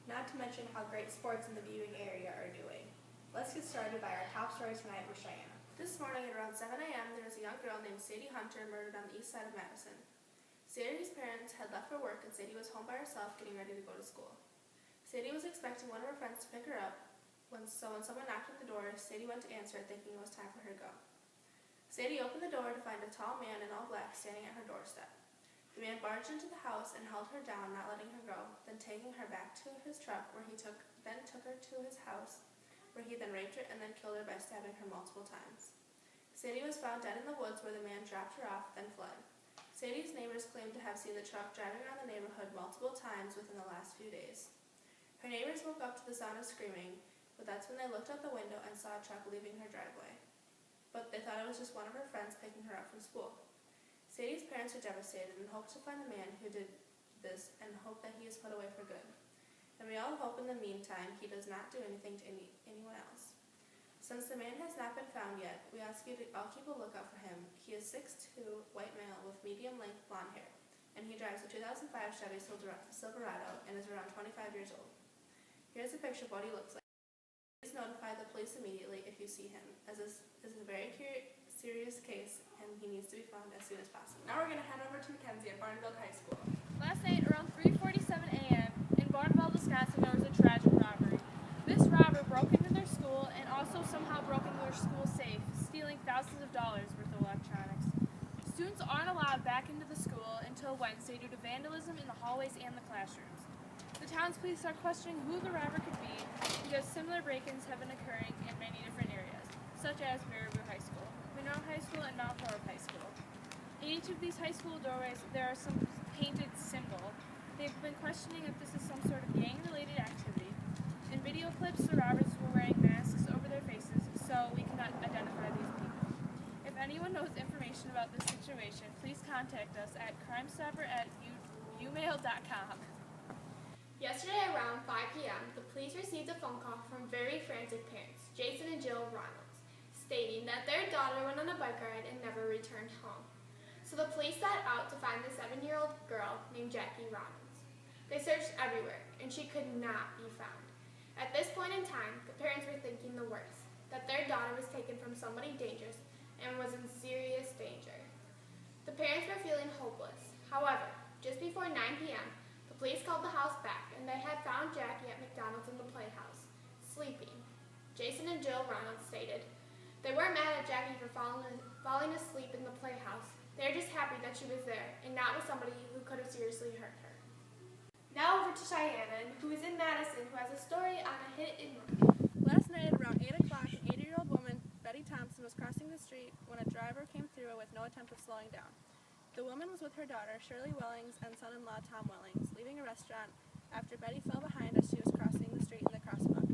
not to mention how great sports in the viewing area are doing. Let's get started by our top story tonight with Cheyenne. This morning at around 7 a.m., there was a young girl named Sadie Hunter murdered on the east side of Madison. Sadie's parents had left for work and Sadie was home by herself getting ready to go to school. Sadie was expecting one of her friends to pick her up, when someone knocked at the door, Sadie went to answer it thinking it was time for her to go. Sadie opened the door to find a tall man in all black standing at her doorstep. The man barged into the house and held her down, not letting her go, then taking her back to his truck where he took her to his house, where he then raped her and then killed her by stabbing her multiple times. Sadie was found dead in the woods where the man dropped her off, then fled. Sadie's neighbors claimed to have seen the truck driving around the neighborhood multiple times within the last few days. Her neighbors woke up to the sound of screaming, but that's when they looked out the window and saw a truck leaving her driveway. But they thought it was just one of her friends picking her up from school. Sadie's parents are devastated and hope to find the man who did this and hope that he is put away for good. And we all hope in the meantime he does not do anything to anyone else. Since the man has not been found yet, we ask you to all keep a lookout for him. He is 6'2", white male with medium-length blonde hair, and he drives a 2005 Chevy Silverado and is around 25 years old. Here's a picture of what he looks like. Please notify the police immediately if you see him, as this is a very serious case and he needs to be found as soon as possible. Now we're going to head over to Mackenzie at Barneveld High School. Last night, around 3:47 a.m., in Barneveld, Wisconsin, there was a tragic robbery. This robber broke into their school and also somehow broke into their school safe, stealing thousands of dollars worth of electronics. Students aren't allowed back into the school until Wednesday due to vandalism in the hallways and the classrooms. The town's police are questioning who the robber could be because similar break-ins have been occurring in many different areas, such as Baraboo High School, Monroe High School, and Mount Horeb High School. In each of these high school doorways, there are some painted symbol. They've been questioning if this is some sort of gang-related activity. In video clips, the robbers were wearing masks over their faces, so we cannot identify these people. If anyone knows information about this situation, please contact us at crimestopper@umail.com. Yesterday around 5 p.m., the police received a phone call from very frantic parents, Jason and Jill Ronalds, stating that their daughter went on a bike ride and never returned home. So the police set out to find the 7-year-old girl named Jackie Ronalds. They searched everywhere, and she could not be found. At this point in time, the parents were thinking the worst, that their daughter was taken from somebody dangerous and was in serious danger. The parents were feeling hopeless. However, just before 9 p.m., the police called the house back, and they had found Jackie at McDonald's in the playhouse, sleeping. Jason and Jill Ronalds stated, they weren't mad at Jackie for falling asleep in the playhouse. They were just happy that she was there, and not with somebody who could have seriously hurt her. Now over to Cheyenne, who is in Madison, who has a story on a hit and run. Last night at around 8 o'clock, an 80-year-old woman, Betty Thompson, was crossing the street when a driver came through with no attempt of slowing down. The woman was with her daughter, Shirley Wellings, and son-in-law, Tom Wellings, leaving a restaurant after Betty fell behind as she was crossing the street in the crosswalk.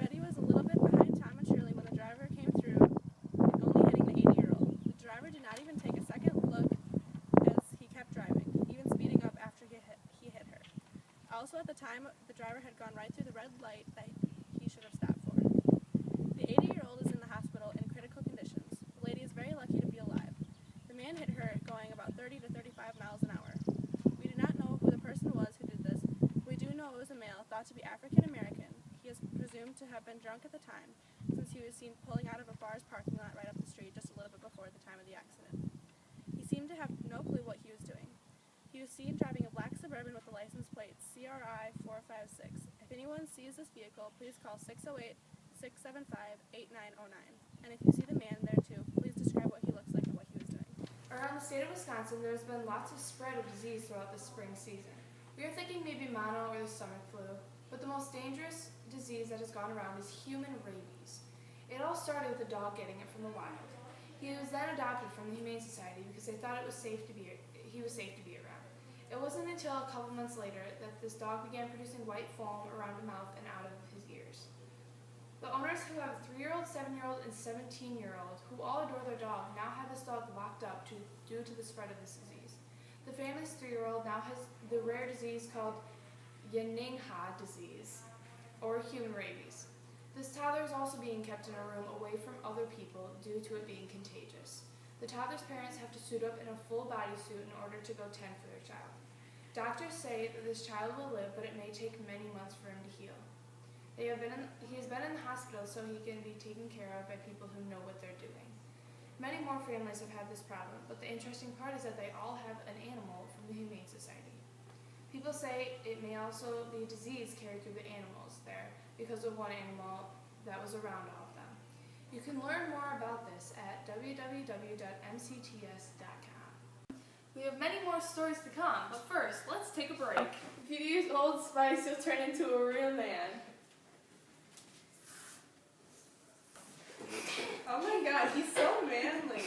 Betty was a little bit behind Tom and Shirley when the driver came through, only hitting the 80-year-old. The driver did not even take a second look as he kept driving, even speeding up after he hit her. Also, at the time, the driver had gone right through the red light that he should have stopped for. The 80-year-old is in the hospital in critical conditions. The lady is very lucky to be alive. The man hit her going about 30 to 35 miles an hour. We do not know who the person was who did this. We do know it was a male, thought to be African American. He is presumed to have been drunk at the time, since he was seen pulling out of a bar's parking lot right up the street just a little bit before the time of the accident. He seemed to have no clue what he was doing. He was seen driving a black Suburban with the license plate CRI 456. If anyone sees this vehicle, please call 608-675-8909. And if you see the man there too, please describe what he looks like and what he was doing. Around the state of Wisconsin, there has been lots of spread of disease throughout the spring season. We are thinking maybe mono or the stomach flu, but the most dangerous disease that has gone around is human rabies. It all started with a dog getting it from the wild. He was then adopted from the Humane Society because they thought he was safe to be around. It wasn't until a couple months later that this dog began producing white foam around the mouth and out of his ears. The owners who have a 3-year-old, 7-year-old, and 17-year-old who all adore their dog now have this dog locked up due to the spread of this disease. The family's 3-year-old now has the rare disease called Yeningha disease, or human rabies. This toddler is also being kept in a room away from other people due to it being contagious. The toddler's parents have to suit up in a full bodysuit in order to go tend for their child. Doctors say that this child will live, but it may take many months for him to heal. He has been in the hospital so he can be taken care of by people who know what they're doing. Many more families have had this problem, but the interesting part is that they all have an animal from the Humane Society. People say it may also be a disease carried through the animals there because of one animal that was around all of them. You can learn more about this at www.mcts.com. We have many more stories to come, but first, let's take a break. If you use Old Spice, you'll turn into a real man. Oh my god, he's so manly.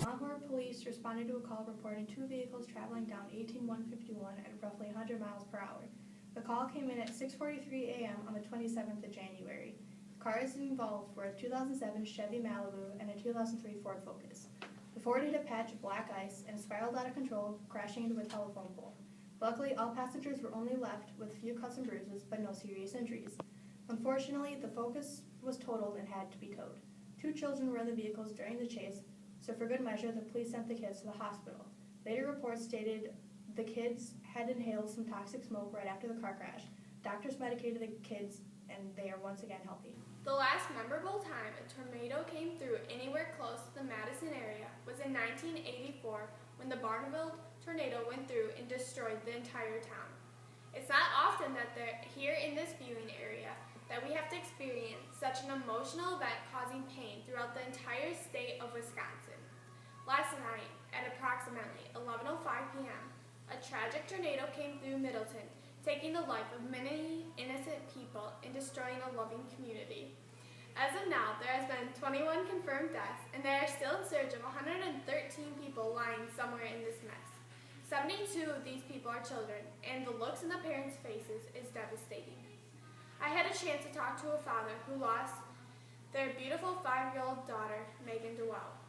Encore police responded to a call reporting two vehicles traveling down 18151 at roughly 100 miles per hour. The call came in at 6:43 a.m. on the 27th of January. Cars involved were a 2007 Chevy Malibu and a 2003 Ford Focus. The Ford hit a patch of black ice and spiraled out of control, crashing into a telephone pole. Luckily, all passengers were only left with a few cuts and bruises, but no serious injuries. Unfortunately, the Focus was totaled and had to be towed. Two children were in the vehicles during the chase, so for good measure, the police sent the kids to the hospital. Later reports stated the kids had inhaled some toxic smoke right after the car crash. Doctors medicated the kids, and they are once again healthy. The last memorable time a tornado came through anywhere close to the Madison area was in 1984 when the Barneveld tornado went through and destroyed the entire town. It's not often that here in this viewing area that we have to experience such an emotional event causing pain throughout the entire state of Wisconsin. Last night at approximately 11:05 p.m., a tragic tornado came through Middleton, taking the life of many innocent people and destroying a loving community. As of now, there has been 21 confirmed deaths, and they are still in search of 113 people lying somewhere in this mess. 72 of these people are children, and the looks in the parents' faces is devastating. I had a chance to talk to a father who lost their beautiful 5-year-old daughter, Megan Dewell.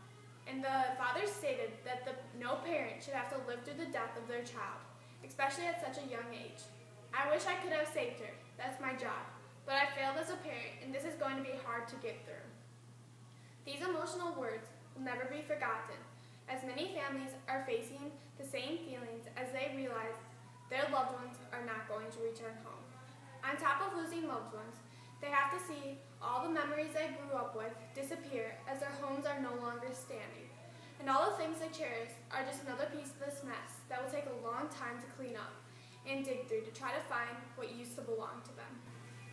And the father stated that no parent should have to live through the death of their child, especially at such a young age. I wish I could have saved her. That's my job. But I failed as a parent, and this is going to be hard to get through. These emotional words will never be forgotten, as many families are facing the same feelings as they realize their loved ones are not going to return home. On top of losing loved ones, they have to see all the memories they grew up with disappear as their homes are no longer standing. And all the things they cherish are just another piece of this mess that will take a long time to clean up and dig through to try to find what used to belong to them.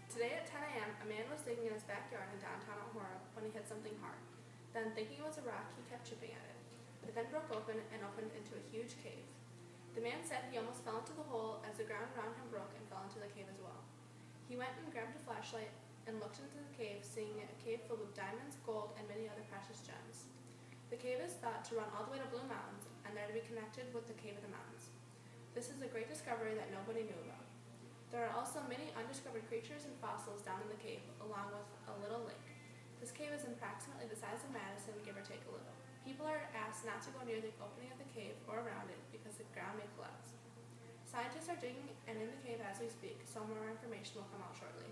Today at 10 a.m., a man was digging in his backyard in downtown Aurora when he hit something hard. Then, thinking it was a rock, he kept chipping at it. It then broke open and opened into a huge cave. The man said he almost fell into the hole as the ground around him broke and fell into the cave as well. He went and grabbed a flashlight and looked into the cave, seeing a cave filled with diamonds, gold, and many other precious gems. The cave is thought to run all the way to Blue Mountains, and they're to be connected with the Cave of the Mountains. This is a great discovery that nobody knew about. There are also many undiscovered creatures and fossils down in the cave, along with a little lake. This cave is approximately the size of Madison, give or take a little. People are asked not to go near the opening of the cave or around it because the ground may collapse. Scientists are digging and in the cave as we speak, so more information will come out shortly.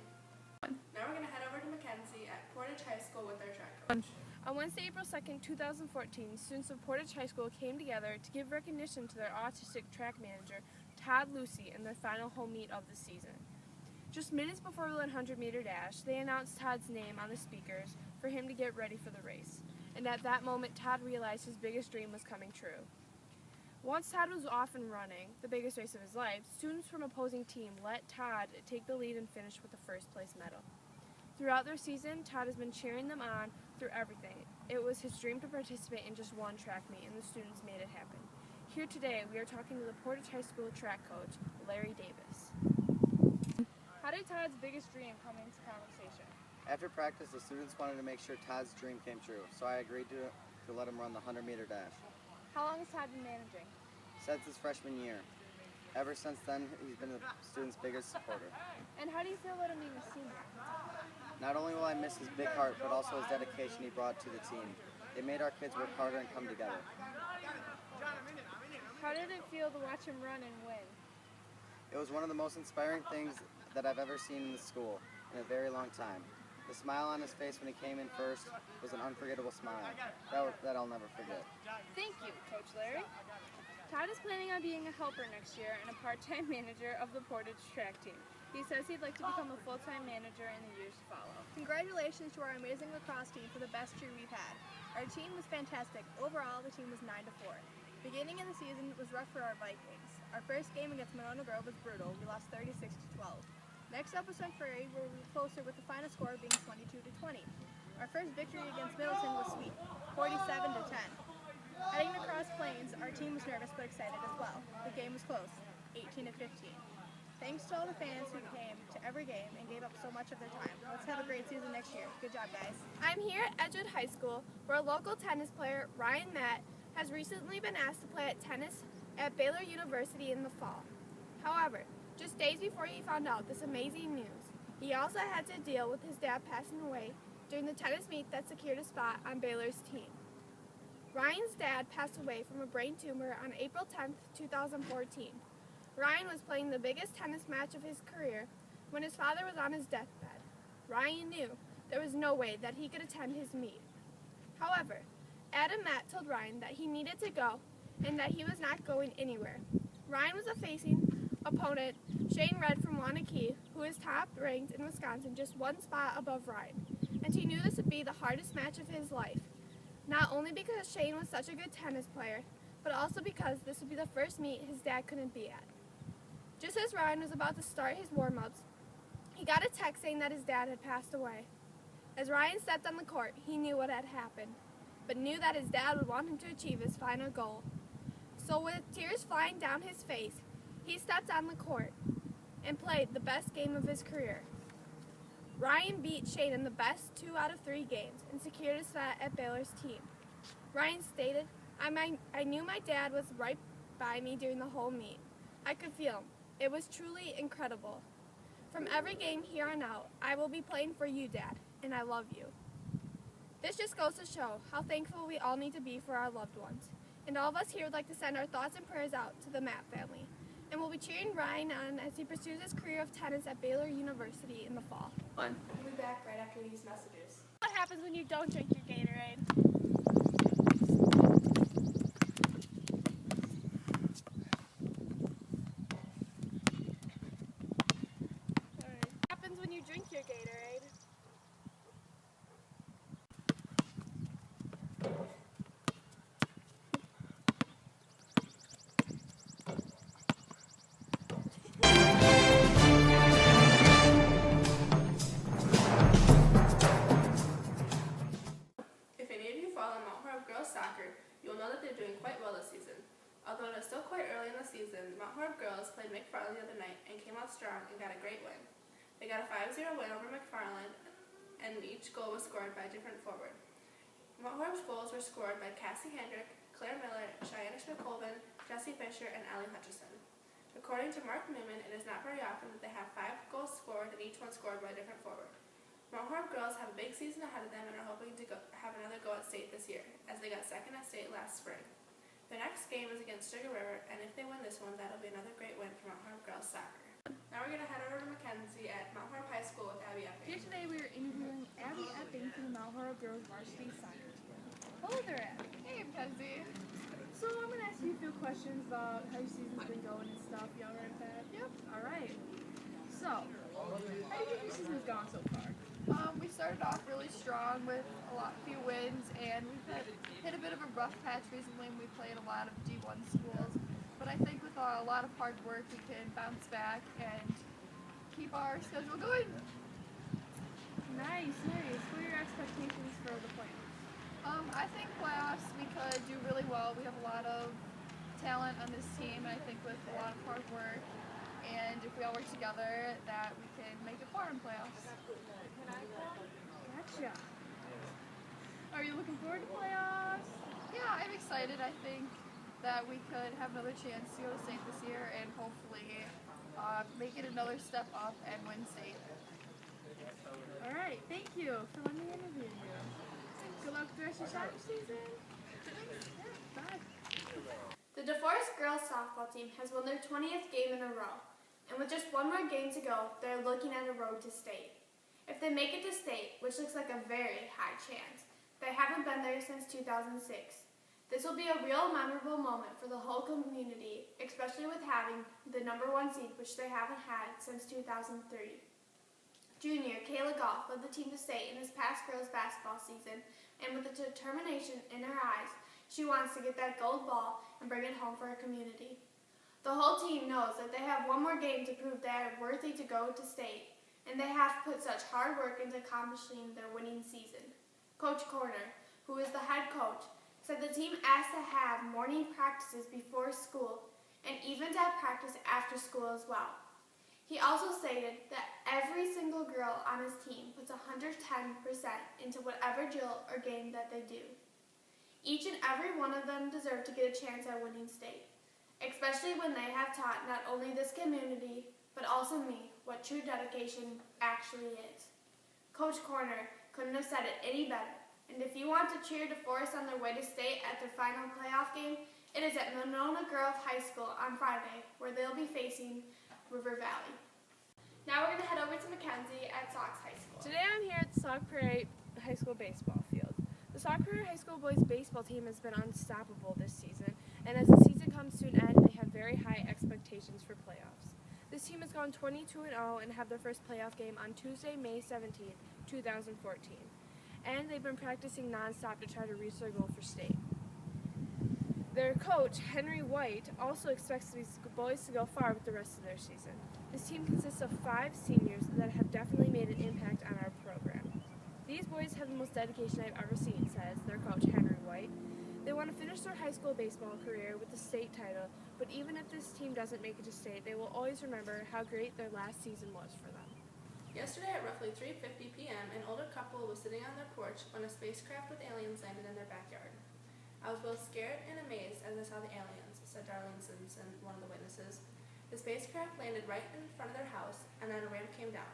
Now we're going to head over to Mackenzie at Portage High School with their track coach. On Wednesday, April 2nd, 2014, students of Portage High School came together to give recognition to their autistic track manager, Todd Lucy, in their final home meet of the season. Just minutes before the 100-meter dash, they announced Todd's name on the speakers for him to get ready for the race. And at that moment, Todd realized his biggest dream was coming true. Once Todd was off and running, the biggest race of his life, students from opposing team let Todd take the lead and finish with the first place medal. Throughout their season, Todd has been cheering them on through everything. It was his dream to participate in just one track meet, and the students made it happen. Here today, we are talking to the Portage High School track coach, Larry Davis. How did Todd's biggest dream come into conversation? After practice, the students wanted to make sure Todd's dream came true, so I agreed to let him run the 100-meter dash. How long has Todd been managing? Since his freshman year. Ever since then, he's been the students' biggest supporter. And how do you feel about him being a senior? Not only will I miss his big heart, but also his dedication he brought to the team. It made our kids work harder and come together. How did it feel to watch him run and win? It was one of the most inspiring things that I've ever seen in the school in a very long time. The smile on his face when he came in first was an unforgettable smile that I'll never forget. Thank you, Coach Larry. Todd is planning on being a helper next year and a part-time manager of the Portage track team. He says he'd like to become a full-time manager in the years to follow. Congratulations to our amazing lacrosse team for the best year we've had. Our team was fantastic. Overall, the team was 9-4. Beginning of the season was rough for our Vikings. Our first game against Monona Grove was brutal. We lost 36-12. Next up was Sun Prairie, where we were closer with the final score being 22-20. Our first victory against Middleton was sweet, 47-10. Heading across Plains, our team was nervous but excited as well. The game was close, 18-15. Thanks to all the fans who came to every game and gave up so much of their time. Let's have a great season next year. Good job, guys. I'm here at Edgewood High School, where a local tennis player, Ryan Matt, has recently been asked to play at tennis at Baylor University in the fall. However, just days before he found out this amazing news, he also had to deal with his dad passing away during the tennis meet that secured a spot on Baylor's team. Ryan's dad passed away from a brain tumor on April 10, 2014. Ryan was playing the biggest tennis match of his career when his father was on his deathbed. Ryan knew there was no way that he could attend his meet. However, Adam Matt told Ryan that he needed to go and that he was not going anywhere. Ryan was facing opponent Shane Red from Wanakee, who is top ranked in Wisconsin, just one spot above Ryan, and he knew this would be the hardest match of his life. Not only because Shane was such a good tennis player, but also because this would be the first meet his dad couldn't be at. Just as Ryan was about to start his warm-ups, he got a text saying that his dad had passed away. As Ryan stepped on the court, he knew what had happened, but knew that his dad would want him to achieve his final goal. So with tears flying down his face, he stepped on the court and played the best game of his career. Ryan beat Shane in the best 2 out of 3 games and secured a spot at Baylor's team. Ryan stated, I knew my dad was right by me during the whole meet. I could feel him. It was truly incredible. From every game here on out, I will be playing for you, Dad, and I love you. This just goes to show how thankful we all need to be for our loved ones. And all of us here would like to send our thoughts and prayers out to the Matt family. And we'll be cheering Ryan on as he pursues his career of tennis at Baylor University in the fall. We'll be back right after these messages. What happens when you don't drink your Gatorade? What happens when you drink your Gatorade? If any of you follow Mount Horeb girls soccer, you will know that they're doing quite well this season. Although it is still quite early in the season, the Mount Horeb girls played McFarland the other night and came out strong and got a great win. They got a 5-0 win over McFarland, and each goal was scored by a different forward. Mount Horeb's goals were scored by Cassie Hendrick, Claire Miller, Cheyenne Schmidt-Colvin, Jessie Fisher, and Allie Hutchison. According to Mark Newman, it is not very often that they have 5 goals scored and each one scored by a different forward. Mount Horeb girls have a big season ahead of them and are hoping to have another go at state this year, as they got second at state last spring. Their next game is against Sugar River, and if they win this one, that'll be another great win for Mount Horeb girls soccer. Now we're going to head over to Mackenzie at Mount Horeb High School with Abby Epping. Here today we are interviewing Abby Epping from the Mount Horeb Girls Varsity Soccer Team. Hello there, Abby. Hey, Mackenzie. So I'm going to ask you a few questions about how your season's been going and stuff. You alright with that? Yep. Alright. So, how do you think your season's gone so far? We started off really strong with a few wins, and we've hit a bit of a rough patch recently. We played a lot of D1 schools, but I think with a lot of hard work, we can bounce back and keep our schedule going. Nice. What are your expectations for the playoffs? I think playoffs we could do really well. We have a lot of talent on this team, and I think with a lot of hard work, and if we all work together, that we can make it far in playoffs. Gotcha. Are you looking forward to playoffs? Yeah, I'm excited. I think that we could have another chance to go to state this year and hopefully make it another step up and win state. Alright, thank you for letting me interview you. Good luck with the rest of your soccer season. Yeah, bye. The DeForest girls softball team has won their 20th game in a row, and with just one more game to go, they're looking at a road to state. If they make it to state, which looks like a very high chance, they haven't been there since 2006. This will be a real memorable moment for the whole community, especially with having the #1 seed, which they haven't had since 2003. Junior Kayla Goff led the team to state in this past girls basketball season, and with the determination in her eyes, she wants to get that gold ball and bring it home for her community. The whole team knows that they have one more game to prove they are worthy to go to state, and they have put such hard work into accomplishing their winning season. Coach Corner, who is the head coach, said the team asked to have morning practices before school and even to have practice after school as well. He also stated that every single girl on his team puts 110% into whatever drill or game that they do. Each and every one of them deserve to get a chance at winning state, especially when they have taught not only this community, but also me, what true dedication actually is. Coach Corner couldn't have said it any better. And if you want to cheer DeForest on their way to state at their final playoff game, it is at Monona Grove High School on Friday, where they'll be facing River Valley. Now we're going to head over to Mackenzie at Sox High School. Today I'm here at the Sauk Prairie High School baseball field. The Sauk Prairie High School boys baseball team has been unstoppable this season, and as the season comes to an end, they have very high expectations for playoffs. This team has gone 22-0 and have their first playoff game on Tuesday, May 17, 2014. And they've been practicing nonstop to try to reach their goal for state. Their coach, Henry White, also expects these boys to go far with the rest of their season. This team consists of 5 seniors that have definitely made an impact on our program. These boys have the most dedication I've ever seen, says their coach, Henry White. They want to finish their high school baseball career with the state title, but even if this team doesn't make it to state, they will always remember how great their last season was for them. Yesterday at roughly 3:50 p.m., an older couple was sitting on their porch when a spacecraft with aliens landed in their backyard. I was both scared and amazed as I saw the aliens, said Darlene Simpson, one of the witnesses. The spacecraft landed right in front of their house, and then a ramp came down.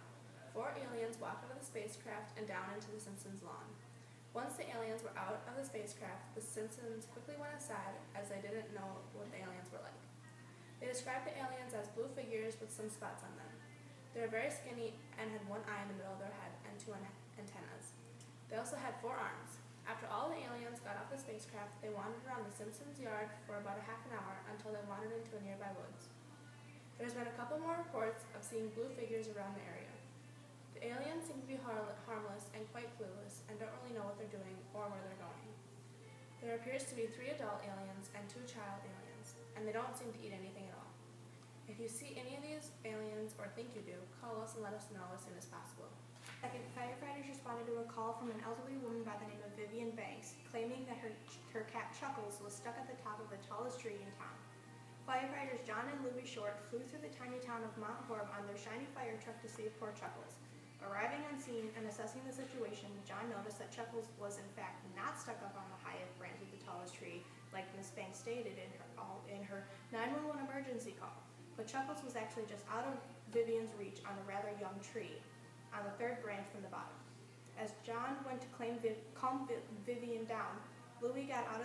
4 aliens walked out of the spacecraft and down into the Simpsons' lawn. Once the aliens were out of the spacecraft, the Simpsons quickly went aside as they didn't know what the aliens were like. They described the aliens as blue figures with some spots on them. They were very skinny and had 1 eye in the middle of their head and 2 antennas. They also had 4 arms. After all the aliens got off the spacecraft, they wandered around the Simpsons' yard for about a half an hour until they wandered into a nearby woods. There's been a couple more reports of seeing blue figures around the area. The aliens seem to be harmless and quite clueless and don't really know what they're doing or where they're going. There appears to be 3 adult aliens and 2 child aliens, and they don't seem to eat anything at all. If you see any of these aliens or think you do, call us and let us know as soon as possible. Second, firefighters responded to a call from an elderly woman by the name of Vivian Banks, claiming that her cat Chuckles was stuck at the top of the tallest tree in town. Firefighters John and Louie Short flew through the tiny town of Mount Horeb on their shiny fire truck to save poor Chuckles. Arriving on scene and assessing the situation, John noticed that Chuckles was in fact not stuck up on the highest branch of the tallest tree, like Miss Banks stated in her 911 emergency call. But Chuckles was actually just out of Vivian's reach on a rather young tree, on the 3rd branch from the bottom. As John went to calm Vivian down, Louie got out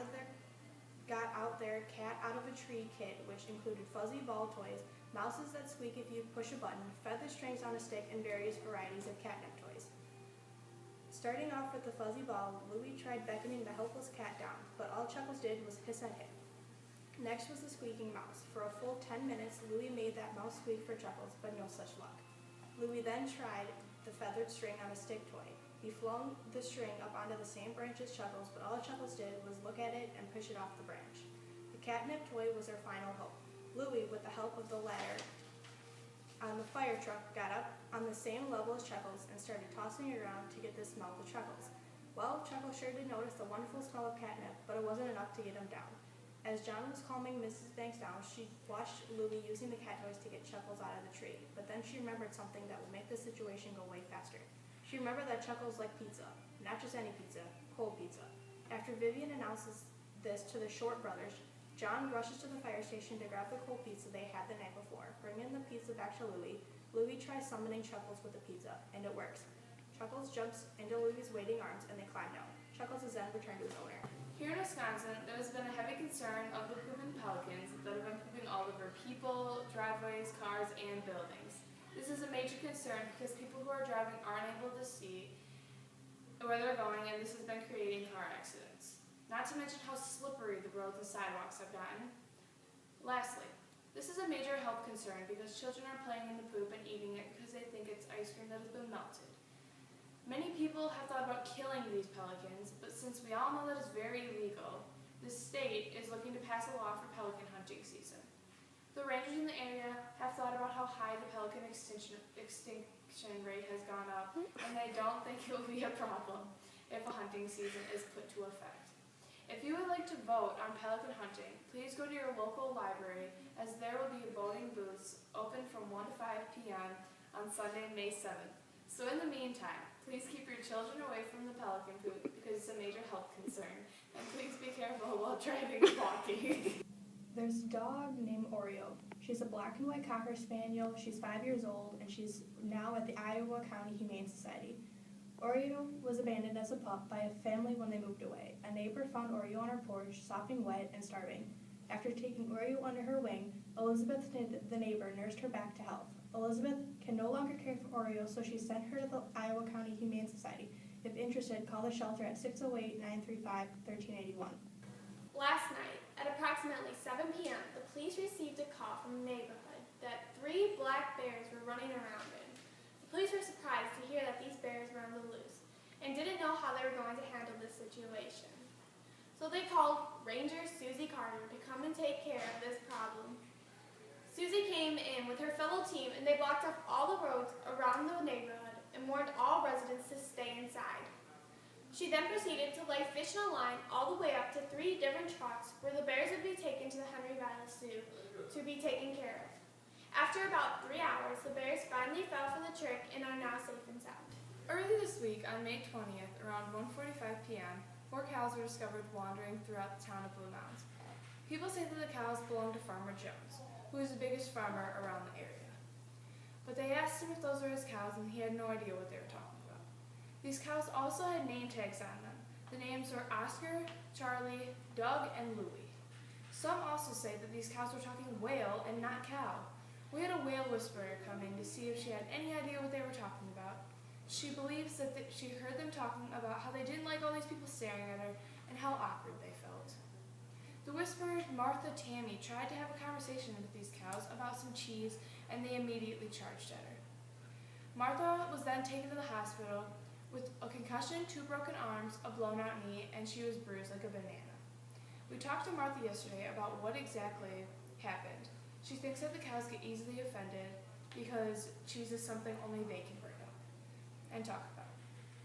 their cat out of a tree kit, which included fuzzy ball toys, mouses that squeak if you push a button, feather strings on a stick, and various varieties of catnip toys. Starting off with the fuzzy ball, Louie tried beckoning the helpless cat down, but all Chuckles did was hiss at him. Next was the squeaking mouse. For a full 10 minutes, Louie made that mouse squeak for Chuckles, but no such luck. Louie then tried the feathered string on a stick toy. He flung the string up onto the same branch as Chuckles, but all Chuckles did was look at it and push it off the branch. The catnip toy was their final hope. Louie, with the help of the ladder on the fire truck, got up on the same level as Chuckles and started tossing it around to get the smell to Chuckles. Well, Chuckles sure did notice the wonderful smell of catnip, but it wasn't enough to get him down. As John was calming Mrs. Banks down, she watched Louie using the cat toys to get Chuckles out of the tree, but then she remembered something that would make the situation go way faster. She remembered that Chuckles liked pizza, not just any pizza, cold pizza. After Vivian announces this to the Short brothers, John rushes to the fire station to grab the cold pizza they had the night before, bringing the pizza back to Louie. Louie tries summoning Chuckles with the pizza, and it works. Chuckles jumps into Louie's waiting arms, and they climb down. Chuckles is then returned to his owner. Here in Wisconsin, there has been a heavy concern of the pooping pelicans that have been pooping all over people, driveways, cars, and buildings. This is a major concern because people who are driving aren't able to see where they're going, and this has been creating car accidents. Not to mention how slippery the roads and sidewalks have gotten. Lastly, this is a major health concern because children are playing in the poop and eating it because they think it's ice cream that has been melted. Many people have thought about killing these pelicans, but since we all know that it's very illegal, the state is looking to pass a law for pelican hunting season. The rangers in the area have thought about how high the pelican extinction rate has gone up, and they don't think it will be a problem if a hunting season is put to effect. If you would like to vote on pelican hunting, please go to your local library, as there will be voting booths open from 1 to 5 p.m. on Sunday, May 7th. So in the meantime, please keep your children away from the pelican poop because it's a major health concern, and please be careful while driving and walking. There's a dog named Oreo. She's a black and white Cocker Spaniel. She's 5 years old, and she's now at the Iowa County Humane Society. Oreo was abandoned as a pup by a family when they moved away. A neighbor found Oreo on her porch, sopping wet and starving. After taking Oreo under her wing, Elizabeth, the neighbor, nursed her back to health. Elizabeth can no longer care for Oreo, so she sent her to the Iowa County Humane Society. If interested, call the shelter at 608-935-1381. Last night, at approximately 7 p.m., the police received a call from a neighborhood that 3 black bears were running around in. The police were surprised to hear that these bears were on the loose and didn't know how they were going to handle this situation. So they called Ranger Susie Carter to come and take care of this problem. Susie came in with her fellow team, and they blocked off all the roads around the neighborhood and warned all residents to stay inside. She then proceeded to lay fish in a line all the way up to 3 different trucks where the bears would be taken to the Henry Valley Zoo to be taken care of. After about 3 hours, the bears finally fell for the trick and are now safe and sound. Early this week, on May 20th, around 1:45 p.m., 4 cows were discovered wandering throughout the town of Blue Mounds. People say that the cows belong to Farmer Jones, who is the biggest farmer around the area. But they asked him if those were his cows, and he had no idea what they were talking about. These cows also had name tags on them. The names were Oscar, Charlie, Doug, and Louie. Some also say that these cows were talking whale and not cow. We had a whale whisperer come in to see if she had any idea what they were talking about. She believes that she heard them talking about how they didn't like all these people staring at her and how awkward they felt. The whisperer, Martha Tammy, tried to have a conversation with these cows about some cheese, and they immediately charged at her. Martha was then taken to the hospital with a concussion, 2 broken arms, a blown-out knee, and she was bruised like a banana. We talked to Martha yesterday about what exactly happened. She thinks that the cows get easily offended because cheese is something only they can bring up and talk about.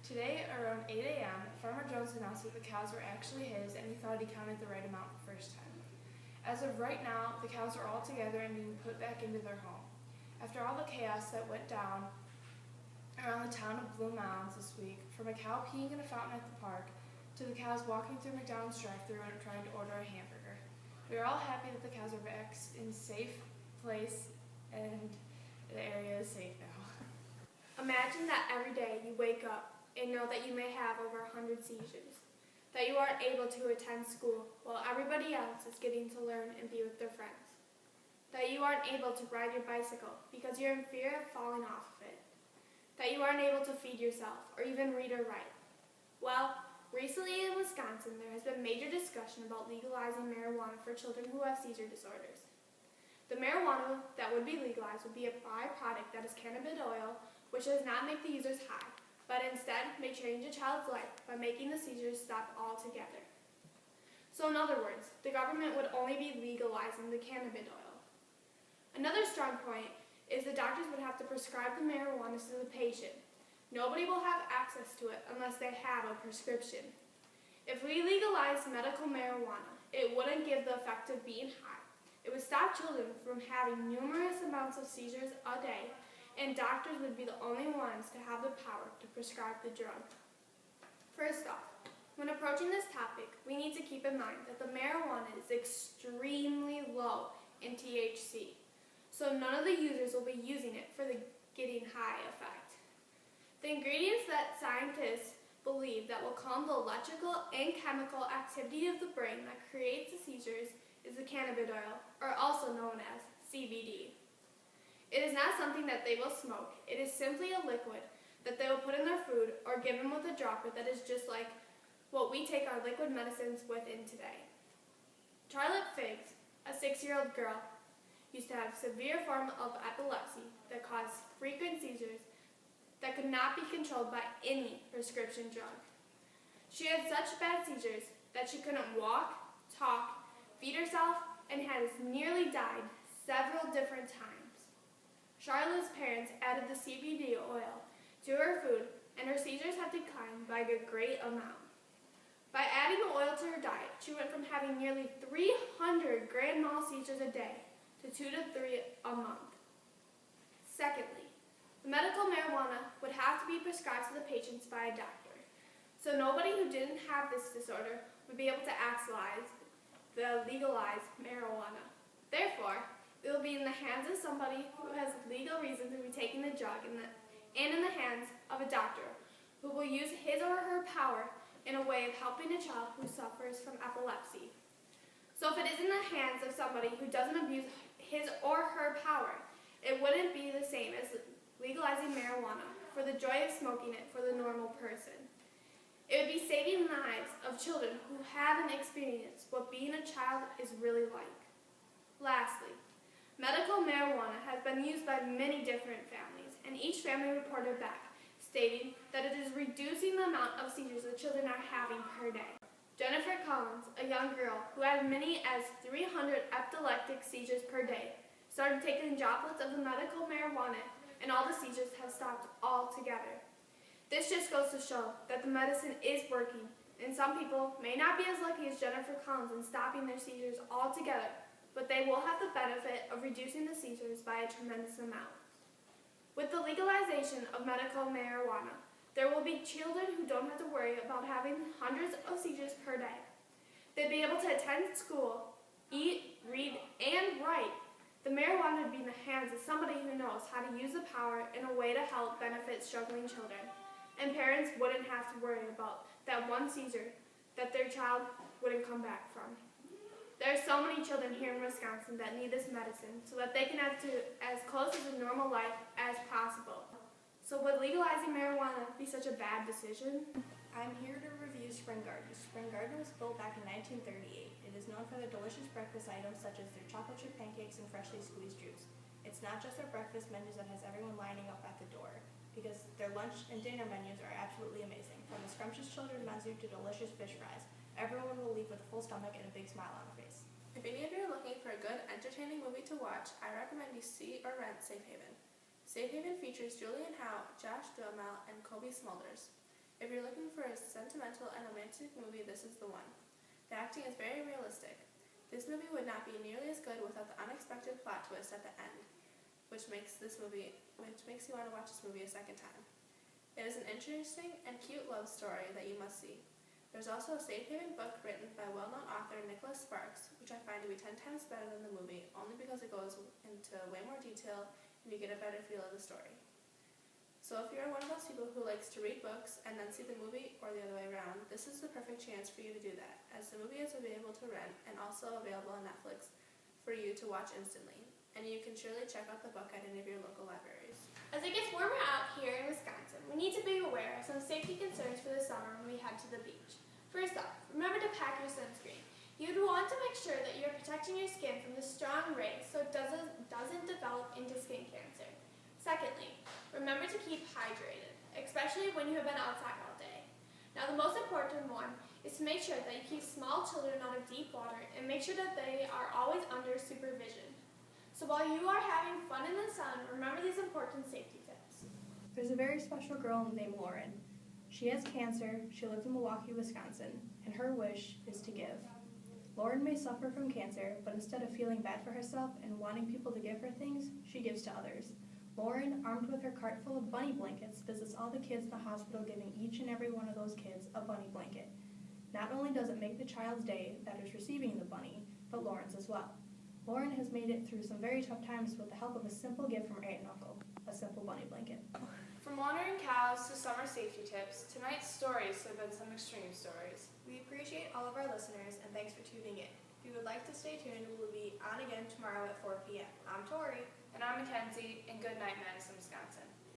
Today, around 8 a.m., Farmer Jones announced that the cows were actually his, and he thought he counted the right amount the first time. As of right now, the cows are all together and being put back into their home. After all the chaos that went down around the town of Blue Mounds this week, from a cow peeing in a fountain at the park to the cows walking through McDonald's drive-thru and trying to order a hamburger, we are all happy that the cows are back in a safe place and the area is safe now. Imagine that every day you wake up and know that you may have over 100 seizures, that you aren't able to attend school while everybody else is getting to learn and be with their friends, that you aren't able to ride your bicycle because you're in fear of falling off of it, that you aren't able to feed yourself or even read or write. Well, recently in Wisconsin, there has been major discussion about legalizing marijuana for children who have seizure disorders. The marijuana that would be legalized would be a byproduct that is cannabis oil, which does not make the users high, but instead may change a child's life by making the seizures stop altogether. So in other words, the government would only be legalizing the cannabis oil. Another strong point is the doctors would have to prescribe the marijuana to the patient. Nobody will have access to it unless they have a prescription. If we legalize medical marijuana, it wouldn't give the effect of being high. It would stop children from having numerous amounts of seizures a day, and doctors would be the only ones to have the power to prescribe the drug. First off, when approaching this topic, we need to keep in mind that the marijuana is extremely low in THC, so none of the users will be using it for the getting high effect. The ingredients that scientists believe that will calm the electrical and chemical activity of the brain that creates the seizures is the cannabis oil, or also known as CBD. It is not something that they will smoke. It is simply a liquid that they will put in their food or give them with a dropper that is just like what we take our liquid medicines with in today. Charlotte Figs, a 6-year-old girl, used to have a severe form of epilepsy that caused frequent seizures that could not be controlled by any prescription drug. She had such bad seizures that she couldn't walk, talk, feed herself, and has nearly died several different times. Charlotte's parents added the CBD oil to her food, and her seizures have declined by a great amount. By adding the oil to her diet, she went from having nearly 300 grand mal seizures a day to 2 to 3 a month. Secondly, the medical marijuana would have to be prescribed to the patients by a doctor, so nobody who didn't have this disorder would be able to access the legalized marijuana. Therefore, it will be in the hands of somebody who has legal reason to be taking the drug and in the hands of a doctor who will use his or her power in a way of helping a child who suffers from epilepsy. So if it is in the hands of somebody who doesn't abuse his or her power, it wouldn't be the same as legalizing marijuana for the joy of smoking it for the normal person. It would be saving lives of children who haven't experienced what being a child is really like. Lastly, medical marijuana has been used by many different families, and each family reported back, stating that it is reducing the amount of seizures the children are having per day. Jennifer Collins, a young girl who had many as 300 epileptic seizures per day, started taking droplets of the medical marijuana, and all the seizures have stopped altogether. This just goes to show that the medicine is working, and some people may not be as lucky as Jennifer Collins in stopping their seizures altogether, but they will have the benefit of reducing the seizures by a tremendous amount. With the legalization of medical marijuana, there will be children who don't have to worry about having hundreds of seizures per day. They'd be able to attend school, eat, read, and write. The marijuana would be in the hands of somebody who knows how to use the power in a way to help benefit struggling children. And parents wouldn't have to worry about that one seizure that their child wouldn't come back from. There are so many children here in Wisconsin that need this medicine so that they can have as close to a normal life as possible. So would legalizing marijuana be such a bad decision? I'm here to review Spring Garden. Spring Garden was built back in 1938. It is known for their delicious breakfast items such as their chocolate chip pancakes and freshly squeezed juice. It's not just their breakfast menus that has everyone lining up at the door, because their lunch and dinner menus are absolutely amazing. From the scrumptious children's menu to delicious fish fries, everyone will leave with a full stomach and a big smile on their face. If any of you are looking for a good, entertaining movie to watch, I recommend you see or rent Safe Haven. Safe Haven features Julian Howe, Josh Duhamel, and Kobe Smulders. If you're looking for a sentimental and romantic movie, this is the one. The acting is very realistic. This movie would not be nearly as good without the unexpected plot twist at the end, which makes you want to watch this movie a second time. It is an interesting and cute love story that you must see. There's also a Safe Haven book written by well-known author Nicholas Sparks, which I find to be 10 times better than the movie, only because it goes into way more detail and you get a better feel of the story. So if you're one of those people who likes to read books and then see the movie, or the other way around, this is the perfect chance for you to do that, as the movie is available to rent and also available on Netflix for you to watch instantly. And you can surely check out the book at any of your local libraries. As it gets warmer out here in Wisconsin, we need to be aware of some safety concerns for the summer when we head to the beach. First off, remember to pack your sunscreen. You'd want to make sure that you're protecting your skin from the strong rays so it doesn't develop into skin cancer. Secondly, remember to keep hydrated, especially when you have been outside all day. Now the most important one is to make sure that you keep small children out of deep water and make sure that they are always under supervision. So while you are having fun in the sun, remember these important safety tips. There's a very special girl named Lauren. She has cancer, she lives in Milwaukee, Wisconsin, and her wish is to give. Lauren may suffer from cancer, but instead of feeling bad for herself and wanting people to give her things, she gives to others. Lauren, armed with her cart full of bunny blankets, visits all the kids in the hospital, giving each and every one of those kids a bunny blanket. Not only does it make the child's day that is receiving the bunny, but Lauren's as well. Lauren has made it through some very tough times with the help of a simple gift from her aunt and uncle, a simple bunny blanket. From wandering cows to summer safety tips, tonight's stories have been some extreme stories. We appreciate all of our listeners and thanks for tuning in. If you would like to stay tuned, we will be on again tomorrow at 4 p.m.